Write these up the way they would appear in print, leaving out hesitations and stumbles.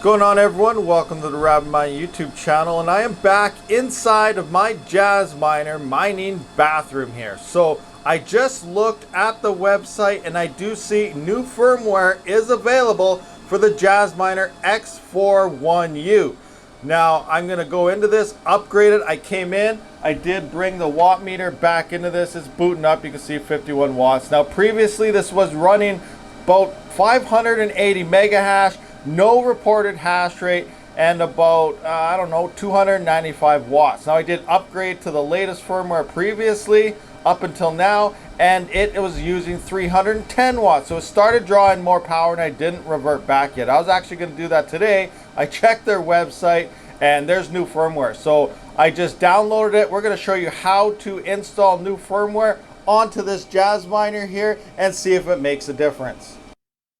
going on, everyone? Welcome to the RabidMining YouTube channel, and I am back inside of my Jasminer mining bathroom here. So I just looked at the website and I do see new firmware is available for the Jasminer X41U. Now I'm going to go into this, upgrade it. I came in, I did bring the watt meter back into this. It's booting up. You can see 51 watts. Now previously this was running about 580 mega hash, no reported hash rate, and about I don't know, 295 watts. Now I did upgrade to the latest firmware previously up until now, and it was using 310 watts, so it started drawing more power, and I didn't revert back yet. I was actually going to do that today. I checked their website and there's new firmware, so I just downloaded it. We're going to show you how to install new firmware onto this Jasminer here and see if it makes a difference.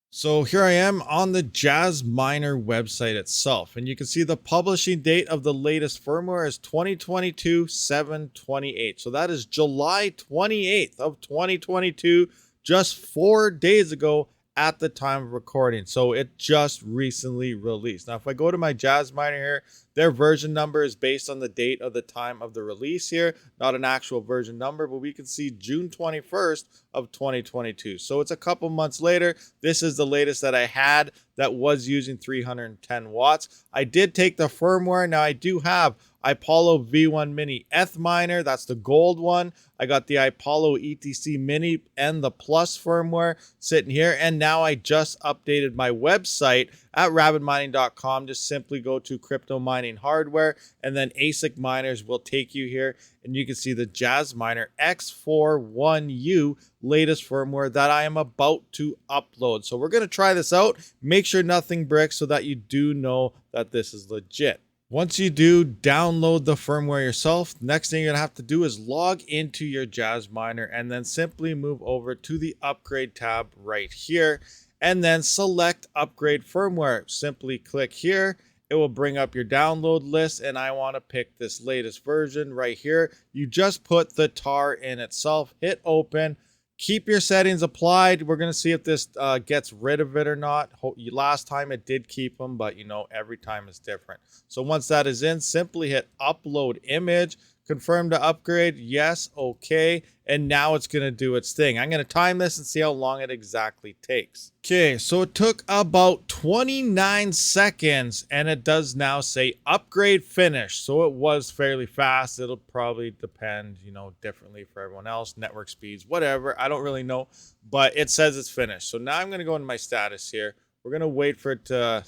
So here I am on the Jasminer website itself, and you can see the publishing date of the latest firmware is 2022/7/28. So that is July 28th of 2022, just 4 days ago at the time of recording. So it just recently released. Now if I go to my Jasminer here, their version number is based on the date of the time of the release here, not an actual version number, but we can see June 21st of 2022. So it's a couple months later. This is the latest that I had that was using 310 watts. I did take the firmware. Now I do have Apollo V1 Mini ETH miner. That's the gold one. I got the Apollo ETC Mini and the Plus firmware sitting here. And now I just updated my website at rabidmining.com. Just simply go to crypto mining hardware, and then ASIC miners will take you here, and you can see the Jasminer X41U latest firmware that I am about to upload. So we're going to try this out. Make sure nothing bricks so that you do know that this is legit. Once you do download the firmware yourself, next thing you're gonna have to do is log into your Jasminer and then simply move over to the upgrade tab right here and then select upgrade firmware. Simply click here. It will bring up your download list, and I want to pick this latest version right here. You just put the tar in itself, hit open. Keep your settings applied. We're going to see if this gets rid of it or not. Last time it did keep them, but you know, every time is different. So once that is in, simply hit upload image, confirm to upgrade. Yes, okay. And now it's going to do its thing. I'm going to time this and see how long it exactly takes. Okay, so it took about 29 seconds and it does now say upgrade finished. So it was fairly fast. It'll probably depend, you know, differently for everyone else, network speeds, whatever. I don't really know, but it says it's finished. So now I'm going to go into my status here. We're going to wait for it to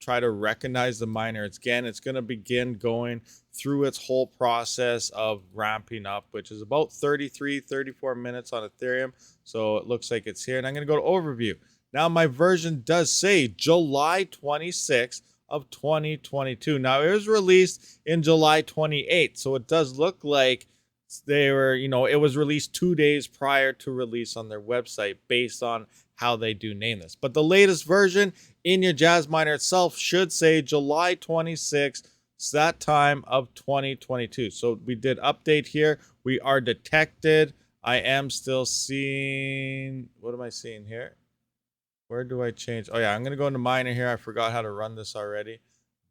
try to recognize the miner. It's going to begin going through its whole process of ramping up, which is about 34 minutes on Ethereum. So it looks like it's here, and I'm going to go to overview. Now my version does say July 26th of 2022. Now it was released in July 28th. So it does look like they were, you know, it was released 2 days prior to release on their website based on how they do name this. But the latest version in your Jasminer itself should say July 26th, that time of 2022. So we did update here. We are detected. I am still seeing, what am I seeing here? Where do I change? Oh yeah, I'm going to go into miner here. I forgot how to run this already,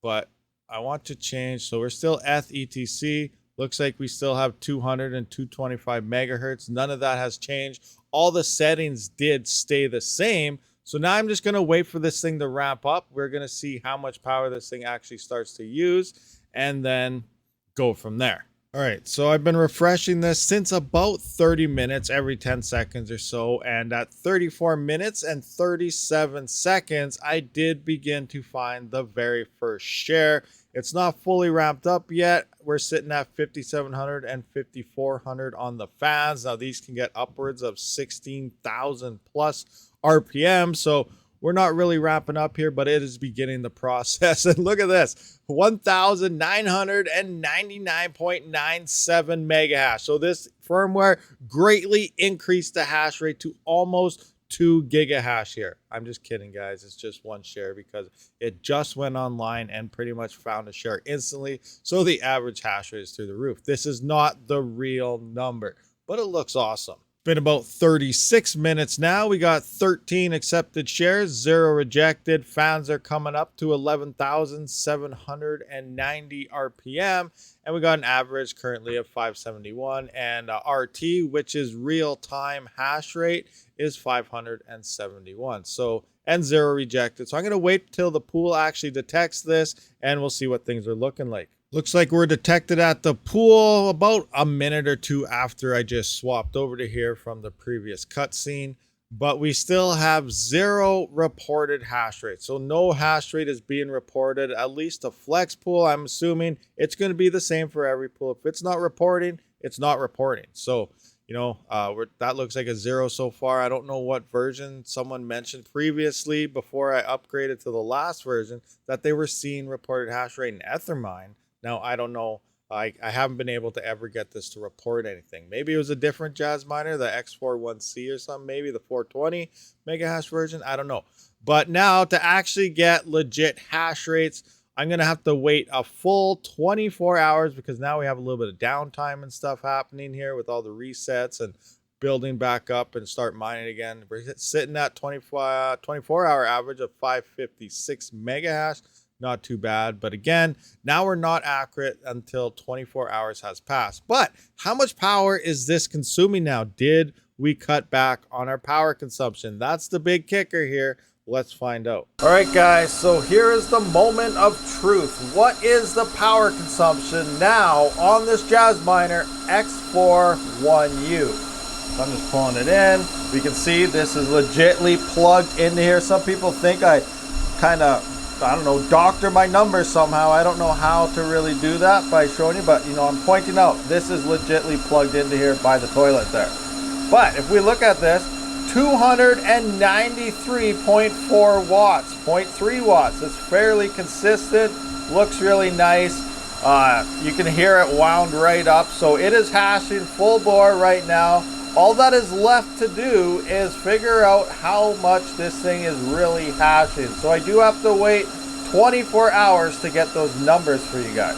but I want to change. So we're still ETH. Looks like we still have 200 and 225 megahertz. None of that has changed. All the settings did stay the same. So now I'm just going to wait for this thing to ramp up. We're going to see how much power this thing actually starts to use and then go from there. All right, so I've been refreshing this since about 30 minutes every 10 seconds or so. And at 34 minutes and 37 seconds, I did begin to find the very first share. It's not fully ramped up yet. We're sitting at 5,700 and 5,400 on the fans. Now these can get upwards of 16,000 plus RPM. So we're not really ramping up here, but it is beginning the process. And look at this, 1,999.97 mega hash. So this firmware greatly increased the hash rate to almost 2 giga hash here. I'm just kidding, guys. It's just one share because it just went online and pretty much found a share instantly. So the average hash rate is through the roof. This is not the real number, but it looks awesome. Been about 36 minutes now. We got 13 accepted shares, 0 rejected. Fans are coming up to 11,790 RPM. And we got an average currently of 571. And RT, which is real-time hash rate, is 571. So, and 0 rejected. So I'm going to wait till the pool actually detects this, and we'll see what things are looking like. Looks like we're detected at the pool about a minute or two after I just swapped over to here from the previous cutscene, but we still have 0 reported hash rate. So no hash rate is being reported, at least a flex pool. I'm assuming it's going to be the same for every pool. If it's not reporting, it's not reporting. So, you know, that looks like a 0 so far. I don't know what version someone mentioned previously before I upgraded to the last version that they were seeing reported hash rate in Ethermine. Now, I don't know. I haven't been able to ever get this to report anything. Maybe it was a different Jasminer, the X41C or something. Maybe the 420 mega hash version. I don't know. But now to actually get legit hash rates, I'm going to have to wait a full 24 hours because now we have a little bit of downtime and stuff happening here with all the resets and building back up and start mining again. We're sitting at 24-hour average of 556 mega hash. Not too bad, but again, now we're not accurate until 24 hours has passed. But how much power is this consuming now? Did we cut back on our power consumption? That's the big kicker here. Let's find out. All right, guys, so here is the moment of truth. What is the power consumption now on this Jasminer X41U? So I'm just pulling it in. We can see this is legitly plugged into here. Some people think I kind of, I don't know, doctor my numbers somehow. I don't know how to really do that by showing you, but you know, I'm pointing out this is legitly plugged into here by the toilet there. But if we look at this, 293.4 watts, 0.3 watts. It's fairly consistent, looks really nice. You can hear it wound right up. So it is hashing full bore right now. All that is left to do is figure out how much this thing is really hashing. So I do have to wait 24 hours to get those numbers for you guys.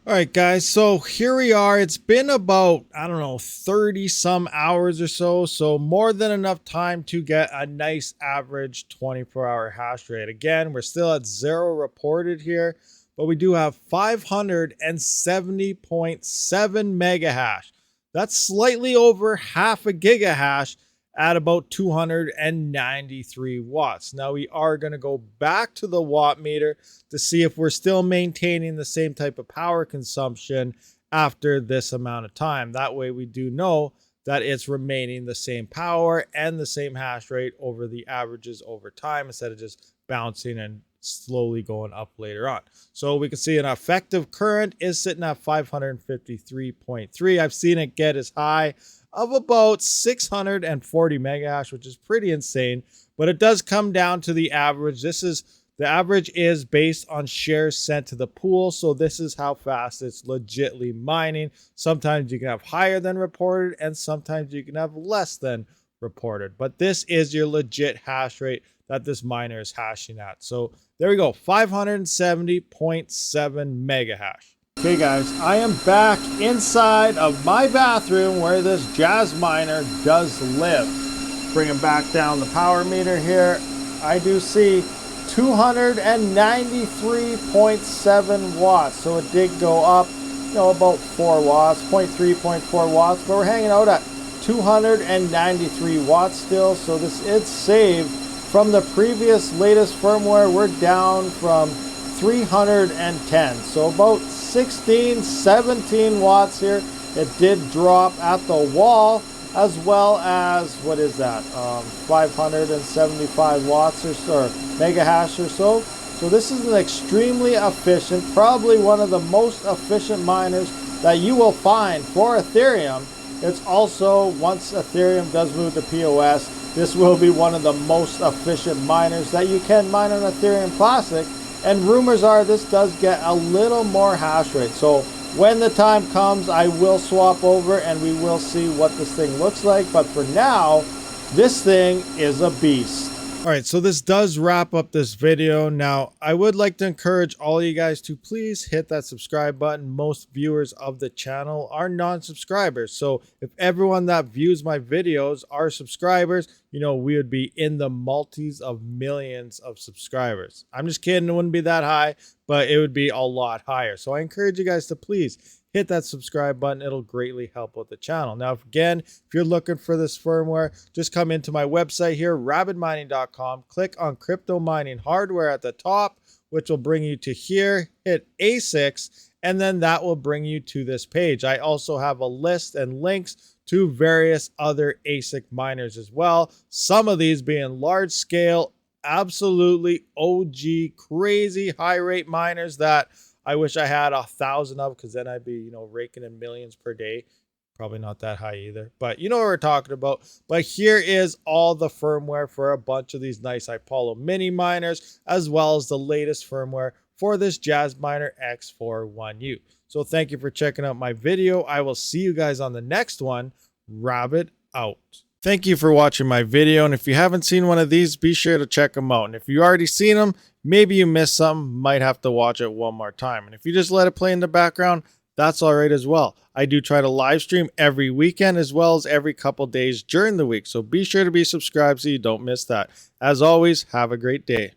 All right, guys, so here we are. It's been about, I don't know, 30 some hours or so. So more than enough time to get a nice average 24-hour hash rate. Again, we're still at 0 reported here, but we do have 570.7 mega hash. That's slightly over half a gigahash at about 293 watts. Now we are going to go back to the watt meter to see if we're still maintaining the same type of power consumption after this amount of time. That way we do know that it's remaining the same power and the same hash rate over the averages over time instead of just bouncing and slowly going up later on. So we can see an effective current is sitting at 553.3. I've seen it get as high of about 640 mega hash, which is pretty insane, but it does come down to the average. The average is based on shares sent to the pool. So this is how fast it's legitly mining. Sometimes you can have higher than reported and sometimes you can have less than reported, but this is your legit hash rate that this miner is hashing at. So there we go, 570.7 mega hash. Okay guys, I am back inside of my bathroom where this Jasminer does live. Bringing back down the power meter here, I do see 293.7 watts. So it did go up, you know, about 4 watts, 0.4 watts, but we're hanging out at 293 watts still. So this is saved from the previous latest firmware. We're down from 310, so about 16, 17 watts here. It did drop at the wall, as well as, what is that, 575 watts or so, or mega hash or so. So this is an extremely efficient, probably one of the most efficient miners that you will find for Ethereum. It's also, once Ethereum does move to POS, this will be one of the most efficient miners that you can mine on Ethereum Classic. And rumors are this does get a little more hash rate. So when the time comes, I will swap over and we will see what this thing looks like. But for now, this thing is a beast. All right, so this does wrap up this video. Now, I would like to encourage all you guys to please hit that subscribe button. Most viewers of the channel are non-subscribers. So if everyone that views my videos are subscribers, you know, we would be in the multis of millions of subscribers. I'm just kidding, it wouldn't be that high, but it would be a lot higher. So I encourage you guys to please hit that subscribe button. It'll greatly help out the channel. Now, if you're looking for this firmware, just come into my website here, RabidMining.com. Click on crypto mining hardware at the top, which will bring you to here. Hit ASICs, and then that will bring you to this page. I also have a list and links to various other ASIC miners as well. Some of these being large scale, absolutely OG, crazy high rate miners that I wish I had 1,000 of, because then I'd be, you know, raking in millions per day. Probably not that high either, but you know what we're talking about. But here is all the firmware for a bunch of these nice Apollo mini miners, as well as the latest firmware for this Jasminer X41U. So thank you for checking out my video. I will see you guys on the next one. Rabid out. Thank you for watching my video, and if you haven't seen one of these, be sure to check them out. And if you already seen them, maybe you missed something, might have to watch it one more time. And if you just let it play in the background, that's all right as well. I do try to live stream every weekend as well as every couple days during the week, so be sure to be subscribed so you don't miss that. As always, have a great day.